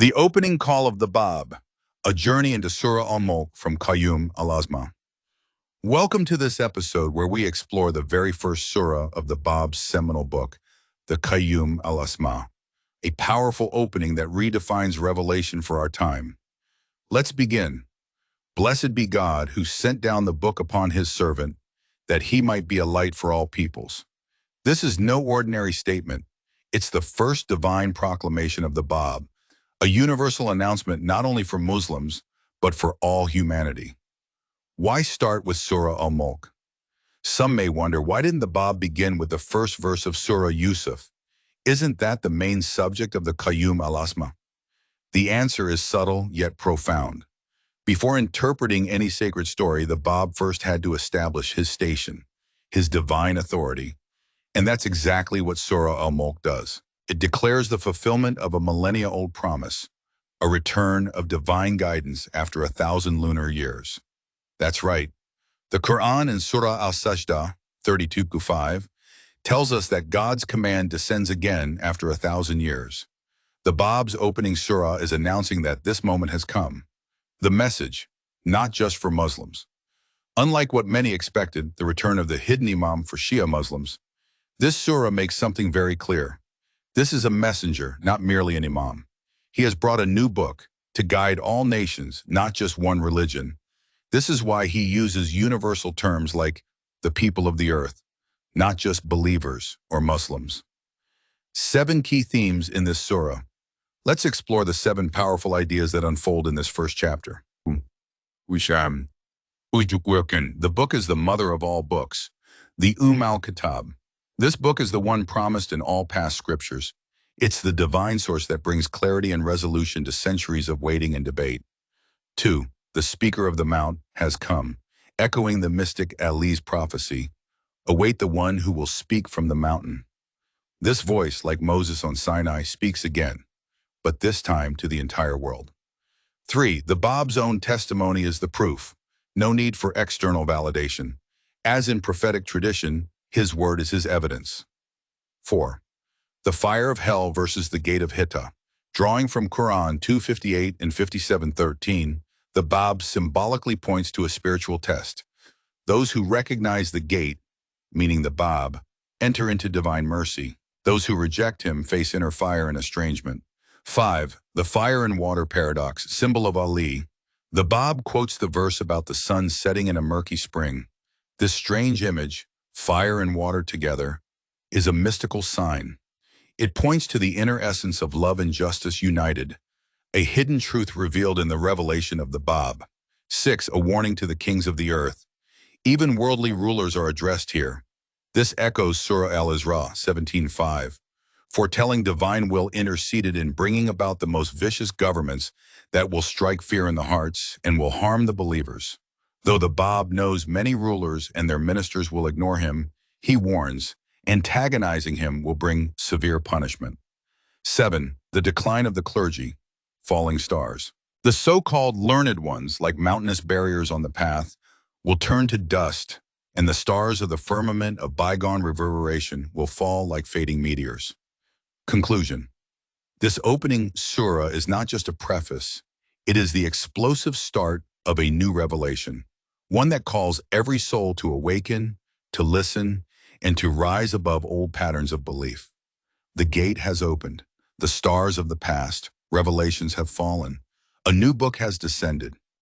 The opening call of the Bab, a journey into Surah Al-Mulk from Qayyūm al Asmāʼ. Welcome to this episode where we explore the very first surah of the Bab's seminal book, the Qayyūm al Asmāʼ, a powerful opening that redefines revelation for our time. Let's begin. Blessed be God who sent down the book upon his servant, that he might be a light for all peoples. This is no ordinary statement. It's the first divine proclamation of the Bab, a universal announcement not only for Muslims, but for all humanity. Why start with Surah Al-Mulk? Some may wonder, why didn't the Bab begin with the first verse of Surah Yusuf? Isn't that the main subject of the Qayyūm al Asmāʼ? The answer is subtle yet profound. Before interpreting any sacred story, the Bab first had to establish his station, his divine authority. And that's exactly what Surah Al-Mulk does. It declares the fulfillment of a millennia-old promise, a return of divine guidance after 1,000 lunar years. That's right. The Quran in Surah Al-Sajdah 32:5 tells us that God's command descends again after 1,000 years. The Bab's opening surah is announcing that this moment has come. The message, not just for Muslims. Unlike what many expected, the return of the hidden imam for Shia Muslims, this surah makes something very clear. This is a messenger, not merely an imam. He has brought a new book to guide all nations, not just one religion. This is why he uses universal terms like the people of the earth, not just believers or Muslims. 7 key themes in this surah. Let's explore the 7 powerful ideas that unfold in this first chapter. The book is the mother of all books, the al-Kitab. This book is the one promised in all past scriptures. It's the divine source that brings clarity and resolution to centuries of waiting and debate. 2. The speaker of the mount has come, echoing the mystic Ali's prophecy. Await the one who will speak from the mountain. This voice, like Moses on Sinai, speaks again, but this time to the entire world. 3. The Bab's own testimony is the proof. No need for external validation. As in prophetic tradition, his word is his evidence. 4. The fire of hell versus the gate of Hitta. Drawing from Quran 2:58 and 57:13, the Bab symbolically points to a spiritual test. Those who recognize the gate, meaning the Bab, enter into divine mercy. Those who reject him face inner fire and estrangement. 5. The fire and water paradox, symbol of Ali. The Bab quotes the verse about the sun setting in a murky spring. This strange image, fire and water together, is a mystical sign. It points to the inner essence of love and justice united, a hidden truth revealed in the revelation of the Bab. 6. A warning to the kings of the earth. Even worldly rulers are addressed here. This echoes Surah Al-Isra 17:5, foretelling divine will interceded in bringing about the most vicious governments that will strike fear in the hearts and will harm the believers. Though the Bab knows many rulers and their ministers will ignore him, he warns, antagonizing him will bring severe punishment. 7. The decline of the clergy, falling stars. The so-called learned ones, like mountainous barriers on the path, will turn to dust, and the stars of the firmament of bygone reverberation will fall like fading meteors. Conclusion. This opening surah is not just a preface, it is the explosive start of a new revelation. One that calls every soul to awaken, to listen, and to rise above old patterns of belief. The gate has opened. The stars of the past, revelations have fallen. A new book has descended.